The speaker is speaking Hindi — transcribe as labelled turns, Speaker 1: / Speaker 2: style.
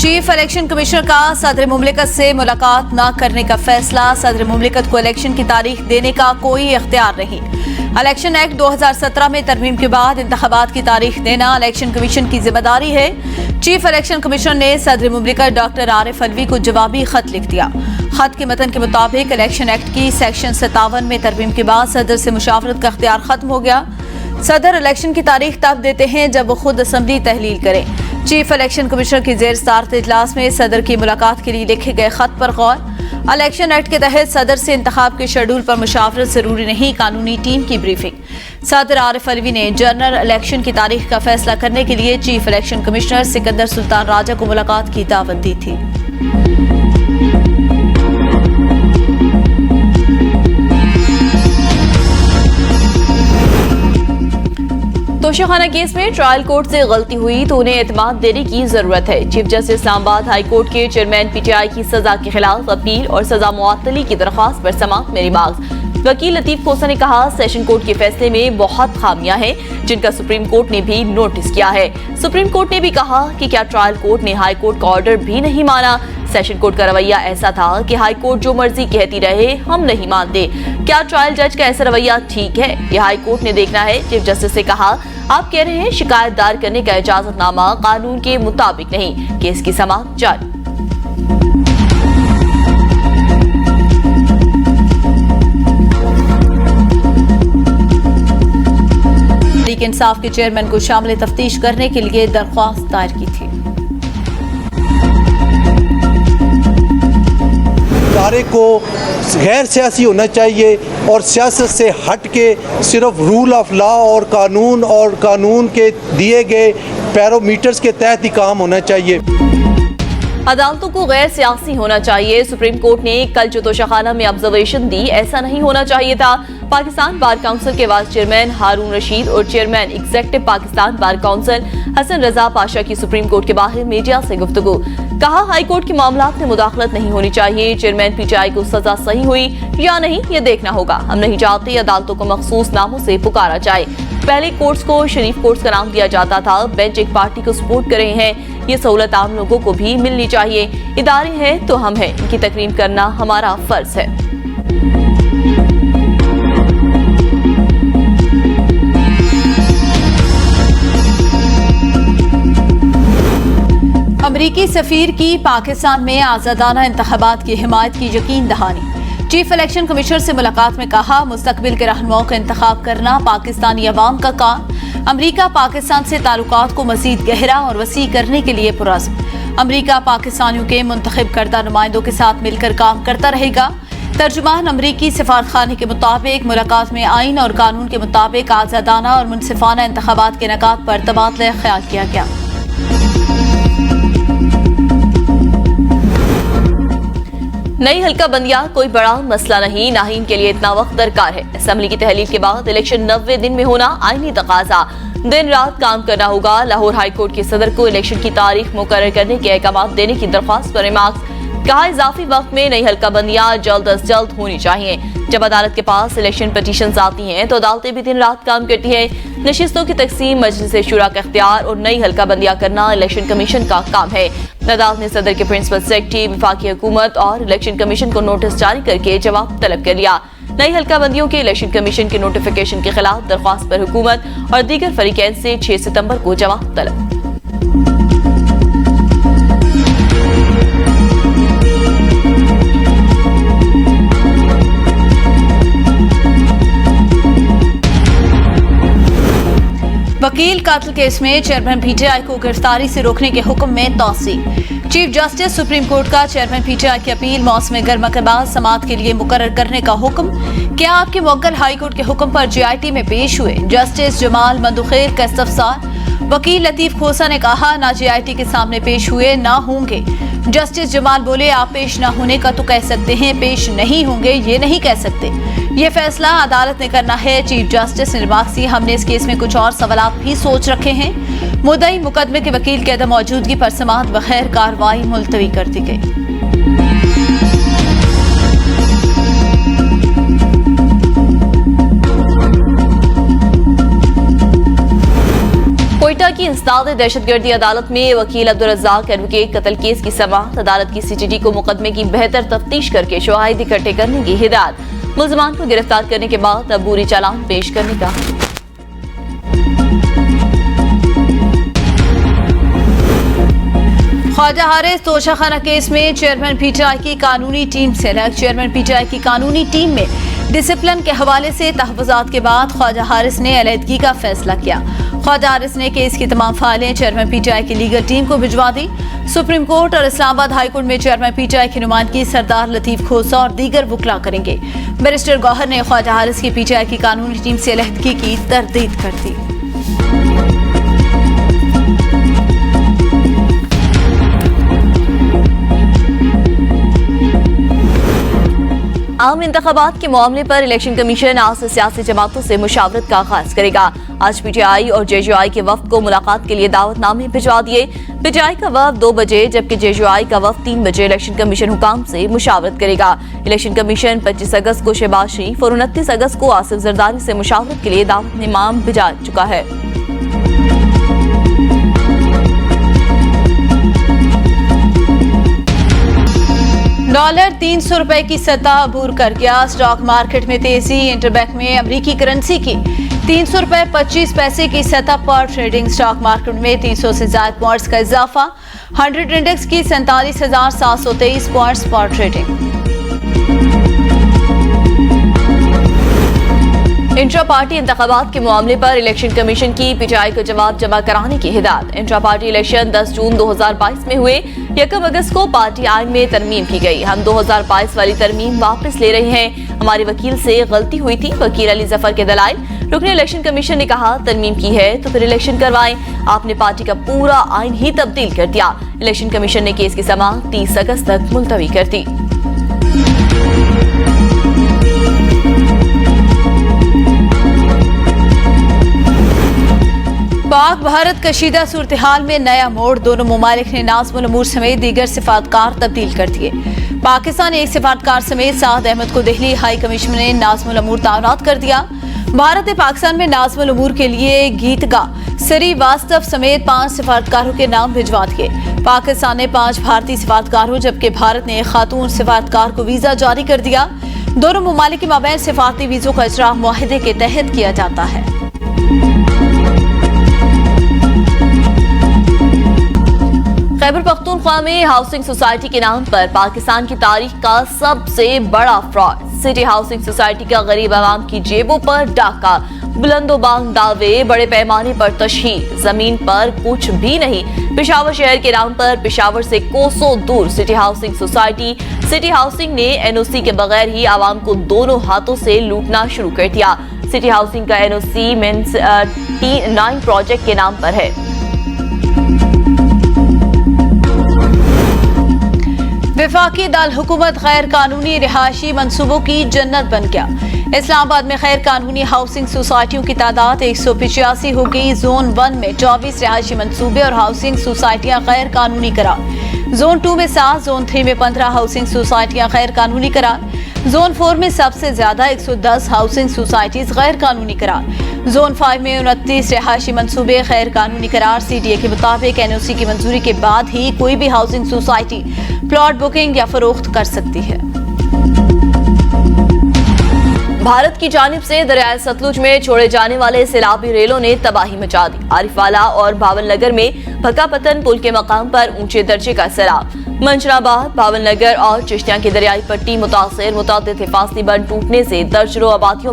Speaker 1: चीफ इलेक्शन कमिश्नर का सदर मुमलिकत से मुलाकात न करने का फैसला। सदर मुमलिकत को इलेक्शन की तारीख देने का कोई इख्तियार नहीं। इलेक्शन एक्ट 2017 में तरमीम के बाद इंतखाबात की तारीख देना इलेक्शन कमीशन की जिम्मेदारी है। चीफ इलेक्शन कमिश्नर ने सदर मुमलिकत डॉक्टर आरिफ अलवी को जवाबी खत लिख दिया। खत के मतन के मुताबिक इलेक्शन एक्ट की सेक्शन 57 में तरमीम के बाद सदर से मुशावरत का इख्तियार खत्म हो गया। सदर इलेक्शन की तारीख तब देते हैं जब वो खुद असम्बली तहलील करें। चीफ इलेक्शन कमिश्नर की जेर सदारत इजलास में सदर की मुलाकात के लिए लिखे गए खत पर गौर। इलेक्शन एक्ट के तहत सदर से इंतखाब के शेड्यूल पर मुशावरत जरूरी नहीं, कानूनी टीम की ब्रीफिंग। सदर आरिफ अलवी ने जनरल इलेक्शन की तारीख का फैसला करने के लिए chief election commissioner Sikandar Sultan Raja को मुलाकात की दावत दी थी। तोशाखाना केस में ट्रायल कोर्ट से गलती हुई तो उन्हें एतमाद देने की जरूरत है। Chief justice Islamabad high court के चेयरमैन पीटीआई की सजा के खिलाफ अपील और सजा मुअत्तली की दरख्वास्त पर समाअत में रिमार्क्स। वकील लतीफ खोसा ने कहा, सेशन कोर्ट के फैसले में बहुत खामियां हैं जिनका सुप्रीम कोर्ट ने भी नोटिस किया है। सुप्रीम कोर्ट ने भी कहा कि क्या ट्रायल कोर्ट ने हाई कोर्ट का ऑर्डर भी नहीं माना। सेशन कोर्ट का रवैया ऐसा था कि हाई कोर्ट जो मर्जी कहती रहे हम नहीं मानते। क्या ट्रायल जज का ऐसा रवैया ठीक है? यह हाई कोर्ट ने देखना है। चीफ जस्टिस ने कहा, आप कह रहे हैं शिकायत दायर करने का इजाजतनामा कानून के मुताबिक नहीं। केस की समाअत जारी। तहरीक इंसाफ के चेयरमैन को शामिल तफ्तीश करने के लिए दरख्वास्त दायर की थी।
Speaker 2: इदारे को गैर सियासी होना चाहिए और सियासत से हट के सिर्फ रूल ऑफ लॉ और कानून के दिए गए पैरामीटर्स के तहत ही काम होना चाहिए।
Speaker 1: अदालतों को गैर सियासी होना चाहिए। सुप्रीम कोर्ट ने कल जो तोशाखाना में ऑब्जर्वेशन दी, ऐसा नहीं होना चाहिए था। पाकिस्तान बार काउंसिल के वाइस चेयरमैन हारून रशीद और chairman executive Pakistan bar council Hassan Raza Pasha की सुप्रीम कोर्ट के बाहर मीडिया से गुफ्तगू। कहा, हाई कोर्ट के मामलात में मुदाखलत नहीं होनी चाहिए। चेयरमैन पीटीआई को सजा सही हुई या नहीं ये देखना होगा। हम नहीं चाहते अदालतों को मखसूस नामों से पुकारा जाए। पहले कोर्ट्स को शरीफ कोर्ट्स का नाम दिया जाता था। बेंच एक पार्टी को सपोर्ट कर रहे हैं। ये सहूलत आम लोगों को भी मिलनी चाहिए। इदारे हैं तो हम हैं, इनकी तकरीम करना हमारा फर्ज है। अमरीकी सफीर की पाकिस्तान में आजादाना इंतखाबात की हिमायत की यकीन दहानी। चीफ इलेक्शन कमिश्नर से मुलाकात में कहा, मुस्तकबिल के रहनुमाओं का इंतखाब करना पाकिस्तानी अवाम का काम। अमरीका पाकिस्तान से ताल्लुकात को मजीद गहरा और वसी करने के लिए पुरज़्म। अमरीका पाकिस्तानियों के मुंतखब करदा नुमाइंदों के साथ मिलकर काम करता रहेगा। तर्जुमान अमरीकी सफारतखाने के मुताबिक मुलाकात में आइन और कानून के मुताबिक आजादाना और मुनसिफाना इंतखाबात के इनेकाद पर तबादला ख्याल किया गया। नई हल्का बंदियां कोई बड़ा मसला नहीं, ना ही इनके लिए इतना वक्त दरकार है। असेंबली की तहलील के बाद इलेक्शन 90 दिन में होना आईनी तकाजा। दिन रात काम करना होगा। लाहौर हाई कोर्ट के सदर को इलेक्शन की तारीख मुकर्रर करने के अहकाम देने की दरख्वास्त पर रिमार्क्स। कहा, इजाफी वक्त में नई हल्का बंदियां जल्द अज जल्द होनी चाहिए। जब अदालत के पास इलेक्शन पिटीशंस आती हैं तो अदालतें भी दिन रात काम करती हैं। नशिस्तों की तकसीम मजलिस शुरा का इख्तियार और नई हल्का बंदियां करना इलेक्शन कमीशन का काम है। अदालत ने सदर के प्रिंसिपल सेक्रेटरी, वफाकी हुकूमत और इलेक्शन कमीशन को नोटिस जारी करके जवाब तलब कर लिया। नई हल्का बंदियों के इलेक्शन कमीशन के नोटिफिकेशन के खिलाफ दरख्वास्त पर हुकूमत और दीगर फरीकैन से 6 सितंबर को जवाब तलब। वकील कातिल केस में चेयरमैन पीटीआई को गिरफ्तारी से रोकने के हुक्म में तौसी। चीफ जस्टिस सुप्रीम कोर्ट का चेयरमैन पीटीआई की अपील मौसम गर्मा के बाद समाअत के लिए मुकर्रर करने का हुक्म। क्या आपके मुअक्कल हाई कोर्ट के हुक्म पर जीआईटी में पेश हुए? जस्टिस जमाल मंदुखेर का इस्तफसार। वकील लतीफ खोसा ने कहा, ना जीआईटी के सामने पेश हुए ना होंगे। जस्टिस जमाल बोले, आप पेश ना होने का तो कह सकते हैं, पेश नहीं होंगे ये नहीं कह सकते। ये फैसला अदालत ने करना है। चीफ जस्टिस ने रिमार्क की, हमने इस केस में कुछ और सवालात भी सोच रखे हैं। मुद्दई मुकदमे के वकील की अदम मौजूदगी पर समाअत बगैर कार्रवाई मुलतवी कर दी गई। कोयटा की इंसदाद दहशतगर्दी अदालत में वकील अब्दुल रज़्ज़ाक एडवोकेट कत्ल केस की समाअत। अदालत की CTD को मुकदमे की बेहतर तफ्तीश करके शवाहिद इकट्ठे करने की हिदायत। मुल्ज़िमान को गिरफ्तार करने के बाद अबूरी चालान पेश करने का। ख्वाजा हारिस तोशाखाना केस में चेयरमैन PTI की कानूनी टीम से अलग। चेयरमैन PTI की कानूनी टीम में डिसिप्लिन के हवाले से तहफ़्फ़ुज़ात के बाद ख्वाजा हारिस ने अलहदगी का फैसला किया। ख्वाजा हारिस ने केस की तमाम फाइलें चेयरमैन PTI की लीगल टीम को भिजवा दी। सुप्रीम कोर्ट और इस्लामाबाद हाई कोर्ट में चेयरमैन PTI की नुमाइंदगी सरदार लतीफ़ खोसा और दीगर वकला करेंगे। बैरिस्टर गौहर ने ख्वाजा हारिस की PTI की कानूनी टीम से अलहदगी की तरदीद कर दी। आम इंतखाबात के मामले पर इलेक्शन कमीशन आज से सियासी जमातों से मुशावरत का आगाज करेगा। आज PTI और JJI के वफ्द को मुलाकात के लिए दावतनामे भिजवा दिए। PTI का वफ्द 2 बजे जबकि JJI का वफ्द 3 बजे इलेक्शन कमीशन हुकाम से मुशावरत करेगा। इलेक्शन कमीशन 25 अगस्त को शहबाज शरीफ और 29 अगस्त को आसिफ जरदारी से मुशावरत के लिए दावतनामा भिजा चुका है। डॉलर 300 रुपए की सतह अबूर कर गया। स्टॉक मार्केट में तेजी। इंटरबैंक में अमेरिकी करेंसी की 300 रुपए 25 पैसे की सतह पर ट्रेडिंग। स्टॉक मार्केट में 300 से ज्यादा पॉइंट्स का इजाफा। 100 इंडेक्स की 47,723 पॉइंट्स पर ट्रेडिंग। इंट्रा पार्टी इंतखाबात के मामले पर इलेक्शन कमीशन की PTI को जवाब जमा कराने की हिदायत। इंट्रा पार्टी इलेक्शन 10 जून 2022 में हुए। 1 अगस्त को पार्टी आइन में तरमीम की गई। हम 2022 वाली तरमीम वापस ले रहे हैं। हमारी वकील से गलती हुई थी। वकील अली जफर के दलाइल। रुकन इलेक्शन कमीशन ने कहा तरमीम की है तो फिर इलेक्शन करवाएं। आपने पार्टी का पूरा आइन ही तब्दील कर दिया। इलेक्शन कमीशन ने केस की समाअत 30 अगस्त तक मुलतवी कर दी। पाक भारत कशीदा सूरत हाल में नया मोड़। दोनों मुमालिक ने नाज़िमुल उमूर समेत दीगर सिफारतकार तब्दील कर दिए। पाकिस्तान ने एक सिफारतकार समेत साद अहमद को दिल्ली हाई कमीशन ने नाज़िमुल उमूर तैनात कर दिया। भारत ने पाकिस्तान में नाज़िमुल उमूर के लिए गीतगा श्रीवास्तव समेत 5 सिफारतकारों के नाम भिजवा दिए। पाकिस्तान ने 5 भारतीय सिफारतकारों जबकि भारत ने एक खातून सिफारतकार को वीजा जारी कर दिया। दोनों मुमालिक के माबैन सिफारती वीजों का इजरा मुआहदे के तहत किया जाता है। खैबर पख्तूनख्वा में हाउसिंग सोसाइटी के नाम पर पाकिस्तान की तारीख का सबसे बड़ा फ्रॉड। सिटी हाउसिंग सोसाइटी का गरीब आवाम की जेबों पर डाका। बुलंदोबांग दावे, बड़े पैमाने पर तशहीर। जमीन पर कुछ भी नहीं। पेशावर शहर के नाम पर पेशावर से कोसों दूर city housing society. City housing ने NOC के बगैर ही आवाम को दोनों हाथों से लूटना शुरू कर दिया। सिटी हाउसिंग का NOC मींस T9 प्रोजेक्ट के नाम पर है। वफाकी दाल हुकूमत गैर कानूनी रिहायशी मंसूबों की जन्नत बन गया। इस्लामाबाद में गैर कानूनी हाउसिंग सोसाइटियों की तादाद 185 हो गई। जोन 1 में 24 रिहायशी मंसूबे और हाउसिंग सोसाइटियां गैर कानूनी करार। जोन 2 में 7, जोन 3 में 15 हाउसिंग सोसाइटियां गैर कानूनी करार। जोन 4 में सबसे ज्यादा 110 हाउसिंग सोसाइटीज गैर कानूनी करार। जोन 5 में 29 रिहायशी मंसूबे गैर कानूनी करार। CDA के मुताबिक NOC की मंजूरी के बाद ही कोई भी हाउसिंग सोसाइटी प्लॉट बुकिंग या फरोख्त कर सकती है। भारत की जानिब से दरियाए सतलुज में छोड़े जाने वाले सैलाबी रेलों ने तबाही मचा दी। आरिफवाला और भावल नगर में भक्कापतन पुल के मकाम पर ऊंचे दर्जे का सैलाब। मंशराबाद, भावल नगर और चिश्तियां की दरियाई पट्टी मुतासिर। मुतअद्दिद हिफाजती बंद टूटने से दर्जनों आबादियों